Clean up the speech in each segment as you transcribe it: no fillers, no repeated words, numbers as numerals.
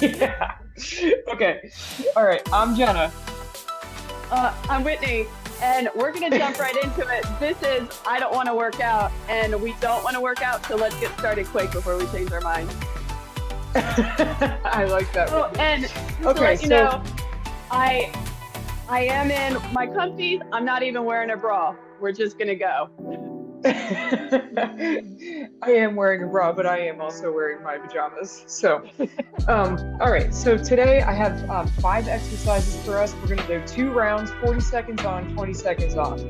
Yeah. Okay. All right. I'm Jenna. I'm Whitney, and we're going to jump right into it. This is I don't want to work out, and we don't want to work out, so let's get started quick before we change our mind. I like that Oh, one. and just to Okay, let you so know, I I am in my comfies. I'm not even wearing a bra. We're just going to go. I am wearing a bra, but I am also wearing my pajamas. All right. So today I have five exercises for us. We're gonna do 2 rounds, 40 seconds on, 20 seconds off.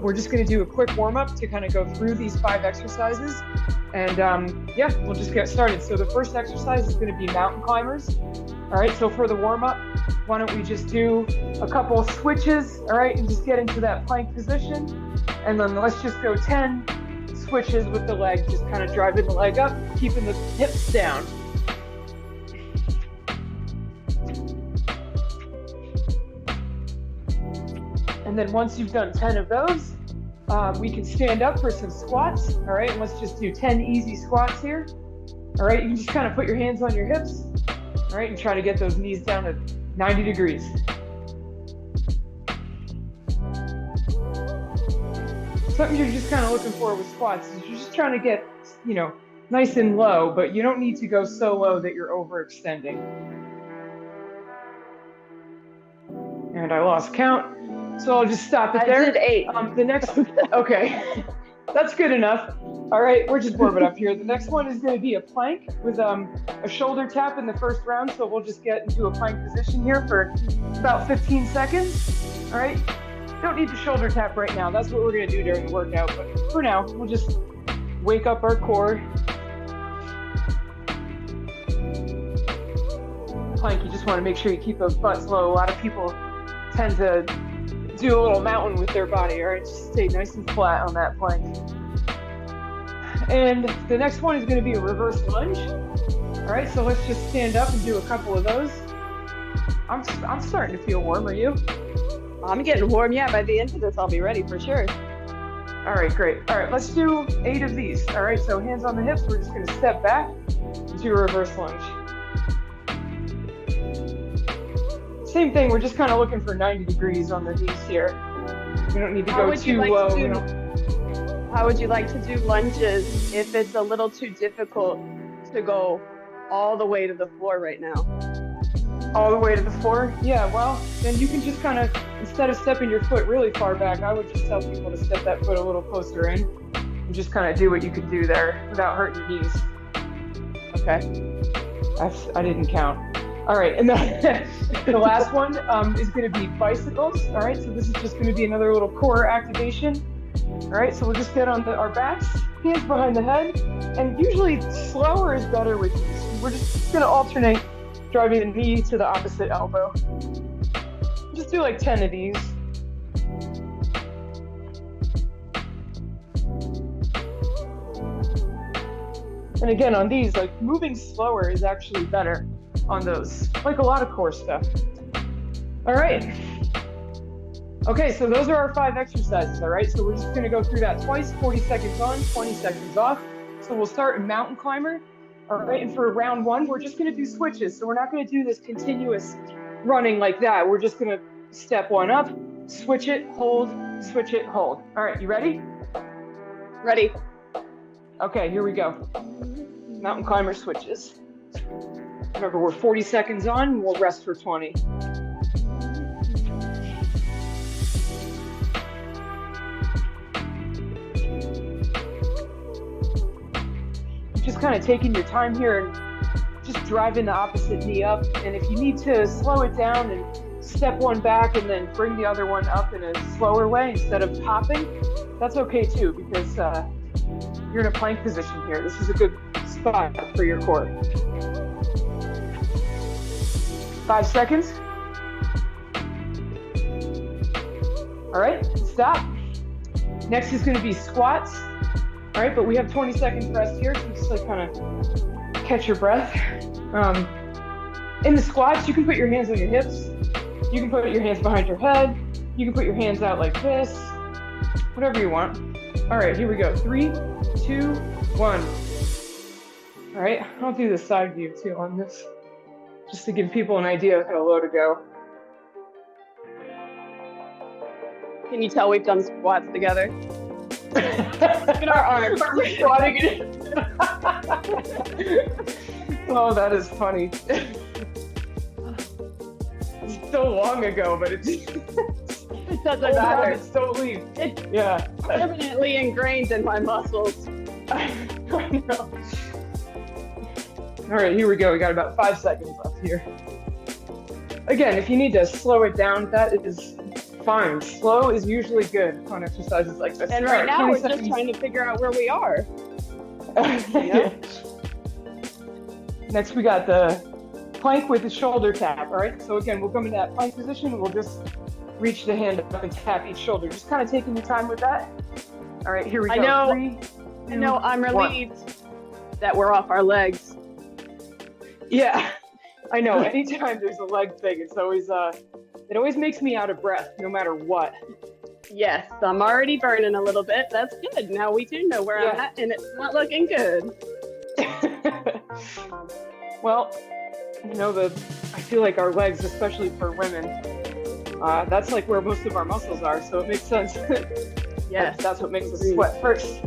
We're just gonna do a quick warm up to kind of go through these five exercises, and yeah, we'll just get started. So the first exercise is gonna be mountain climbers. All right. So for the warm up, why don't we just do a couple of switches? All right, and just get into that plank position. And then let's just go 10 switches with the leg, just kind of driving the leg up, keeping the hips down. And then once you've done 10 of those, we can stand up for some squats. All right, and let's just do 10 easy squats here. All right, you can just kind of put your hands on your hips. All right, and try to get those knees down to 90 degrees. Something you're just kind of looking for with squats is you're just trying to get, nice and low, but you don't need to go so low that you're overextending. And I lost count, so I'll just stop it there. I did 8. The next, okay, that's good enough. All right, we're just warming up here. The next one is going to be a plank with a shoulder tap in the first round, so we'll just get into a plank position here for about 15 seconds. All right. Don't need the shoulder tap right now. That's what we're going to do during the workout. But for now, we'll just wake up our core. Plank, you just want to make sure you keep those butts low. A lot of people tend to do a little mountain with their body. All right, just stay nice and flat on that plank. And the next one is going to be a reverse lunge. All right, so let's just stand up and do a couple of those. I'm starting to feel warm. Are you? I'm getting warm. Yeah, by the end of this, I'll be ready for sure. All right, great. All right, let's do 8 of these. All right, so hands on the hips. We're just going to step back and do a reverse lunge. Same thing. We're just kind of looking for 90 degrees on the knees here. We don't need to go too low. How would you like to do lunges if it's a little too difficult to go all the way to the floor right now? All the way to the floor? Yeah, well, then you can just kind of, instead of stepping your foot really far back, I would just tell people to step that foot a little closer in and just kind of do what you can do there without hurting your knees. Okay. I didn't count. All right, and then the last one is going to be bicycles. All right, so this is just going to be another little core activation. All right, so we'll just get on our backs, hands behind the head, and usually slower is better with these. We're just going to alternate driving the knee to the opposite elbow. Just do like 10 of these. And again, on these, like moving slower is actually better on those, like a lot of core stuff. All right. Okay, so those are our 5 exercises, all right? So we're just gonna go through that twice, 40 seconds on, 20 seconds off. So we'll start in mountain climber. All right, and for round 1, we're just going to do switches. So we're not going to do this continuous running like that. We're just going to step 1 up, switch it, hold, switch it, hold. All right, you ready? Ready. Okay, here we go. Mountain climber switches. Remember, we're 40 seconds on, and we'll rest for 20. Just kind of taking your time here and just driving the opposite knee up. And if you need to slow it down and step one back and then bring the other one up in a slower way instead of popping, that's okay too, because you're in a plank position here. This is a good spot for your core. 5 seconds. All right, stop. Next is going to be squats. All right, but we have 20 seconds rest here, so just like kind of catch your breath. In the squats, you can put your hands on your hips. You can put your hands behind your head. You can put your hands out like this, whatever you want. All right, here we go. 3, 2, 1. All right, I'll do the side view too on this, just to give people an idea of how low to go. Can you tell we've done squats together? Look at our arms. We're squatting it. Oh, that is funny. It's so long ago, but it's It doesn't matter. It's so leave. It's Yeah. permanently ingrained in my muscles. I know. All right, here we go. We got about 5 seconds left here. Again, if you need to slow it down, that is fine. Slow is usually good on exercises like this. And right now, we're just trying to figure out where we are. Next, we got the plank with the shoulder tap. All right, so again, we'll come into that plank position and we'll just reach the hand up and tap each shoulder. Just kind of taking your time with that. All right, here we go. I know. 3, 2, I know. I'm 1. relieved that we're off our legs. Yeah, I know. Anytime there's a leg thing, it's always it always makes me out of breath, no matter what. Yes, I'm already burning a little bit. That's good. Now we do know where I'm at, and it's not looking good. Well, you know, I feel like our legs, especially for women, that's like where most of our muscles are, so it makes sense. Yes. That's what makes us sweat first.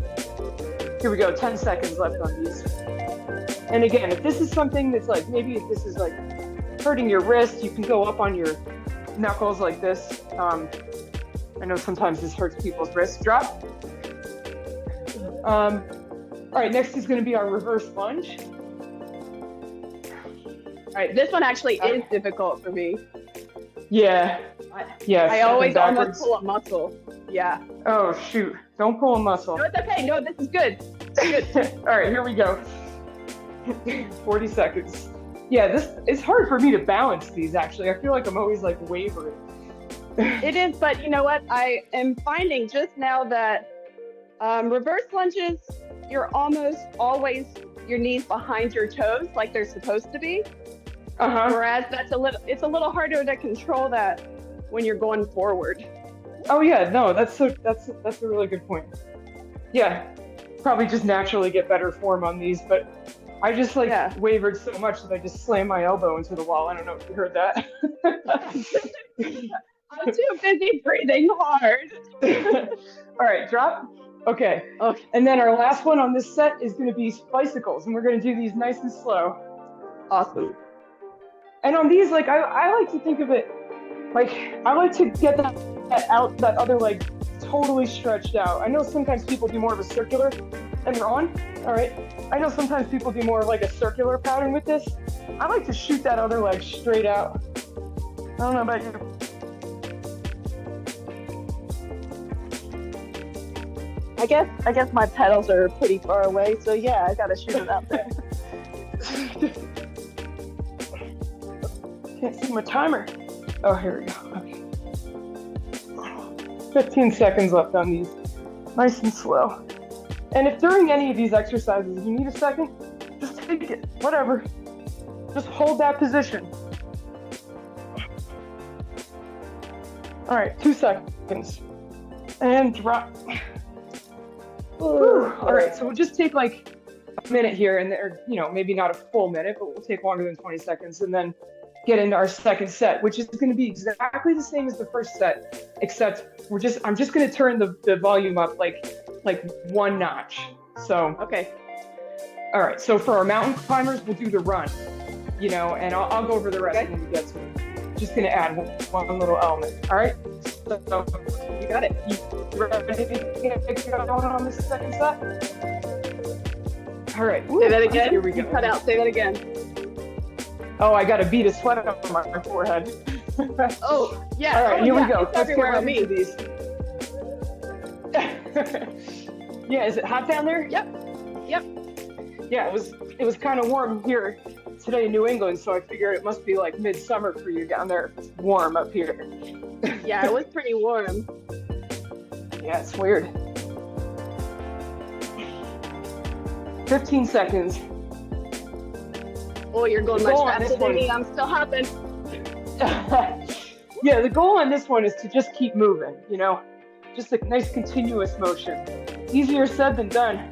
Here we go, 10 seconds left on these. And again, if this is something that's like, maybe if this is like hurting your wrist, you can go up on your knuckles like this. I know sometimes this hurts people's wrists. Drop. All right, next is going to be our reverse lunge. All right, this one actually is difficult for me. Yeah. I always almost pull a muscle. Yeah. Oh, shoot. Don't pull a muscle. No, it's okay. No, this is good. It's good. All right, here we go. 40 seconds. Yeah, it's hard for me to balance these, actually. I feel like I'm always like wavering. It is, but you know what? I am finding just now that reverse lunges, you're almost always your knees behind your toes like they're supposed to be. Whereas it's a little harder to control that when you're going forward. Oh yeah, no, that's a really good point. Yeah, probably just naturally get better form on these, but I just wavered so much that I just slammed my elbow into the wall. I don't know if you heard that. I'm too busy breathing hard. All right, drop. Okay. And then our last one on this set is going to be bicycles, and we're going to do these nice and slow. Awesome. And on these, like I like to think of it, like I like to get that other leg totally stretched out. I know sometimes people do more of a circular, and we're on. All right. I know sometimes people do more of like a circular pattern with this. I like to shoot that other leg straight out. I don't know about you. I guess my pedals are pretty far away, so yeah, I gotta shoot it out there. Can't see my timer. Oh, here we go. Okay. 15 seconds left on these. Nice and slow. And if during any of these exercises you need a second, just take it. Whatever. Just hold that position. All right, 2 seconds. And drop. Whew. All right, so we'll just take like a minute here and there, you know, maybe not a full minute, but we'll take longer than 20 seconds and then get into our second set, which is going to be exactly the same as the first set, except I'm just going to turn the volume up like 1 notch. So, okay. All right, so for our mountain climbers, we'll do the run, you know, and I'll go over the rest when we get to it. Just going to add one little element. All right, so you got it. You ready to get going on this second set? All right. Say that again. Here we go. You cut out. Say that again. Oh, I got a bead of sweat up on my forehead. Oh, yeah. All right, here we go. It's everywhere on me. These. Yeah, is it hot down there? Yep. Yeah, it was kind of warm here today in New England, so I figured it must be like midsummer for you down there. It's warm up here. Yeah, it was pretty warm. Yeah, it's weird. 15 seconds. Oh, you're going much faster than me. I'm still hopping. Yeah, the goal on this one is to just keep moving, you know, just a nice continuous motion. Easier said than done.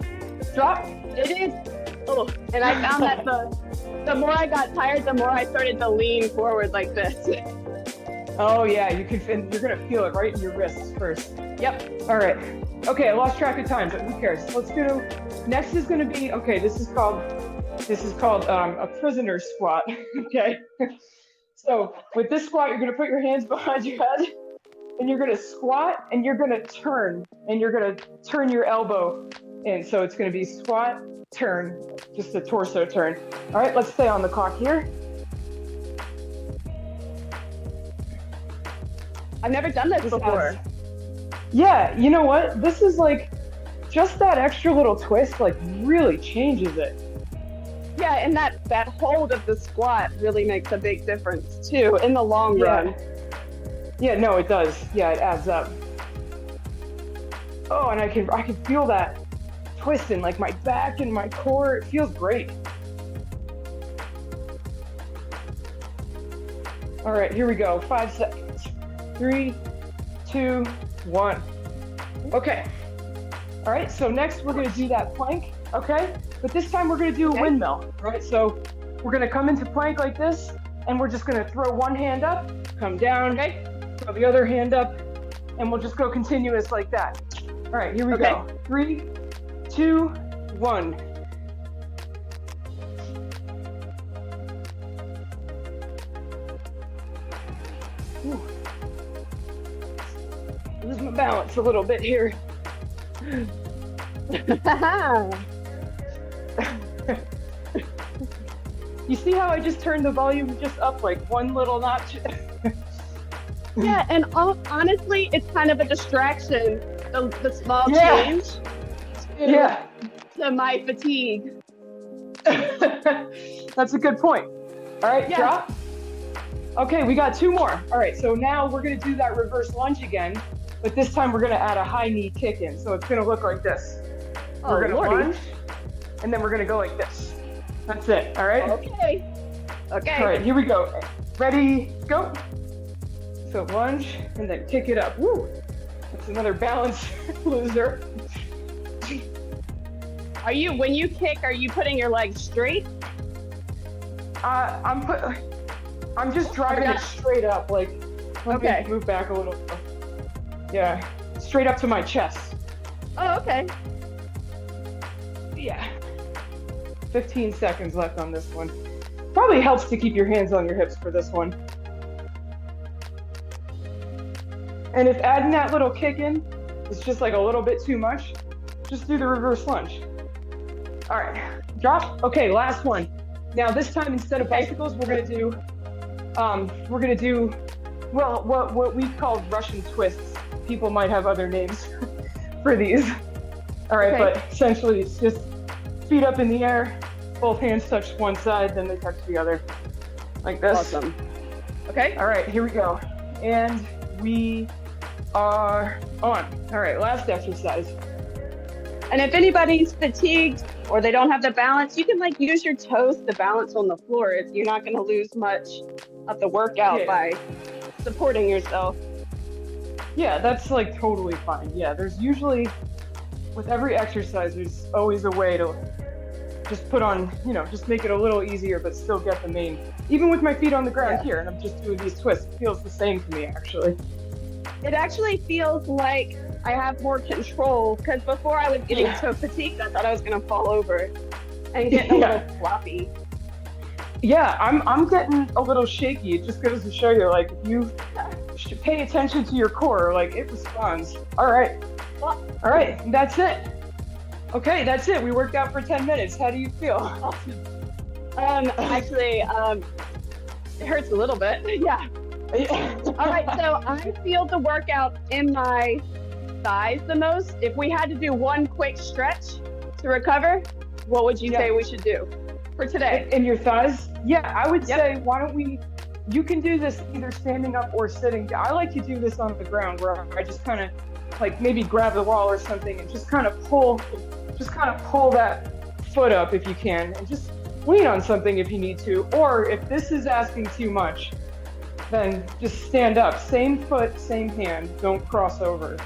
Drop. It is. Oh, and I found that the more I got tired, the more I started to lean forward like this. Oh yeah, you're gonna feel it right in your wrists first. Yep. All right. Okay, I lost track of time, but who cares? Let's do. Next is gonna be okay. This is called a prisoner squat. Okay. So with this squat, you're gonna put your hands behind your head, and you're gonna squat, and you're gonna turn, and you're gonna turn your elbow in. So it's gonna be squat, turn, just a torso turn. All right, let's stay on the clock here. I've never done this before. Yeah, you know what? This is like just that extra little twist like really changes it. Yeah, and that hold of the squat really makes a big difference too in the long run. Yeah, no, it does. Yeah, it adds up. Oh, and I can feel that twist in like my back and my core. It feels great. All right, here we go. 5 seconds. 3, 2, 1. Okay. All right, so next we're gonna do that plank, okay? But this time we're gonna do a windmill, right? So we're gonna come into plank like this, and we're just gonna throw one hand up, come down, okay? Throw the other hand up, and we'll just go continuous like that. All right, here we go. 3, 2, 1. Ooh. Lose my balance a little bit here. You see how I just turned the volume just up like one little notch? Yeah, and honestly, it's kind of a distraction, the small change to my fatigue. That's a good point. All right, drop. Okay, we got 2 more. All right, so now we're gonna do that reverse lunge again, but this time we're gonna add a high knee kick in. So it's gonna look like this. We're gonna lunge, and then we're gonna go like this. That's it, all right? Okay. All right, here we go. Ready, go. So lunge, and then kick it up. Woo! That's another balance loser. When you kick, are you putting your legs straight? I'm just driving it straight up, like, let me move back a little. Yeah, straight up to my chest. Oh, okay. Yeah. 15 seconds left on this one. Probably helps to keep your hands on your hips for this one. And if adding that little kick in is just like a little bit too much, just do the reverse lunge. All right, drop. Okay, last one. Now this time instead of bicycles, we're gonna do well what we call Russian twists. People might have other names for these. All right, but essentially it's just feet up in the air, both hands touch one side, then they touch the other, like this. Awesome. Okay. All right, here we go. And we are on. All right, last exercise. And if anybody's fatigued or they don't have the balance, you can like use your toes to balance on the floor. You're not going to lose much of the workout by supporting yourself. Yeah, that's like totally fine. Yeah, there's usually, with every exercise, there's always a way to just put on, just make it a little easier, but still get the main. Even with my feet on the ground here, and I'm just doing these twists, it feels the same to me, actually. It actually feels like I have more control, because before I was getting so fatigued, I thought I was going to fall over and get a little floppy. Yeah, I'm getting a little shaky. It just goes to show you, like, if you should pay attention to your core, like, it responds. All right, that's it. Okay, that's it. We worked out for 10 minutes. How do you feel? Actually, it hurts a little bit. Yeah. All right, so I feel the workout in my thighs the most. If we had to do one quick stretch to recover, what would you say we should do for today? In your thighs? Yeah, I would say, why don't you can do this either standing up or sitting down. I like to do this on the ground where I just kind of like maybe grab the wall or something and just kind of pull that foot up if you can, and just lean on something if you need to. Or if this is asking too much, then just stand up. Same foot, same hand. Don't cross over.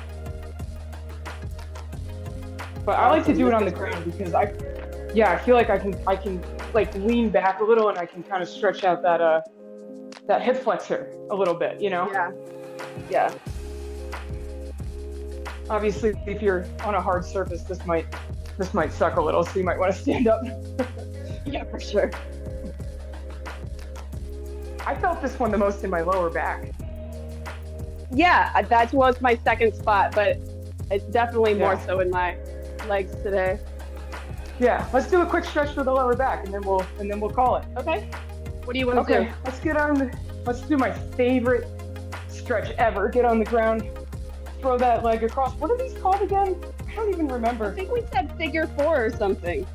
But I like to do it on the ground because yeah, I feel like I can like lean back a little and I can kind of stretch out that hip flexor a little bit, you know? Yeah. Yeah. Obviously, if you're on a hard surface, this might suck a little, so you might want to stand up. Yeah, for sure. I felt this one the most in my lower back. Yeah, that was my second spot, but it's definitely more Yeah. so in my legs today. Yeah, let's do a quick stretch for the lower back, and then we'll call it. Okay. What do you want to Okay, do? let's do my favorite stretch ever. Get on the ground, throw that leg across. What are these called again? I don't even I remember. think we said figure 4 or something.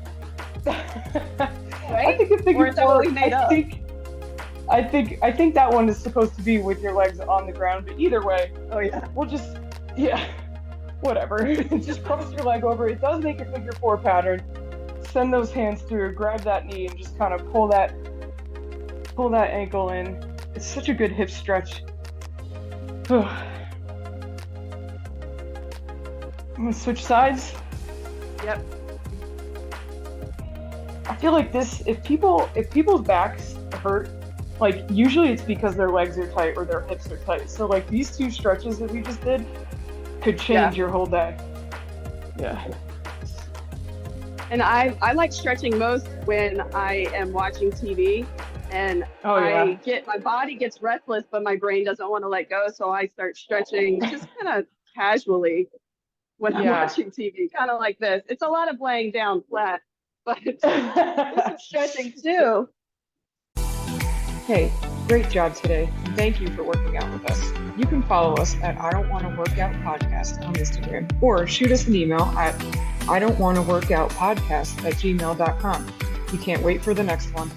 I think a Or figure is that what four. we made up? I think that one is supposed to be with your legs on the ground. But either way, Oh yeah. we'll just whatever. Just cross your leg over. It does make a figure 4 pattern. Send those hands through. Grab that knee and just kind of pull that ankle in. It's such a good hip stretch. I'm gonna switch sides. Yep. I feel like this, if people's backs hurt, like usually it's because their legs are tight or their hips are tight. So like these two stretches that we just did could change your whole day. Yeah. And I like stretching most when I am watching TV and Oh yeah. my body gets restless, but my brain doesn't want to let go. So I start stretching just kind of casually when I'm Yeah. watching TV, kind of like this. It's a lot of laying down flat, but there's some stretching too. Hey, great job today. Thank you for working out with us. You can follow us at I Don't Want to Work Out Podcast on Instagram or shoot us an email at I Don't Want to Work Out Podcast at gmail.com. We can't wait for the next one.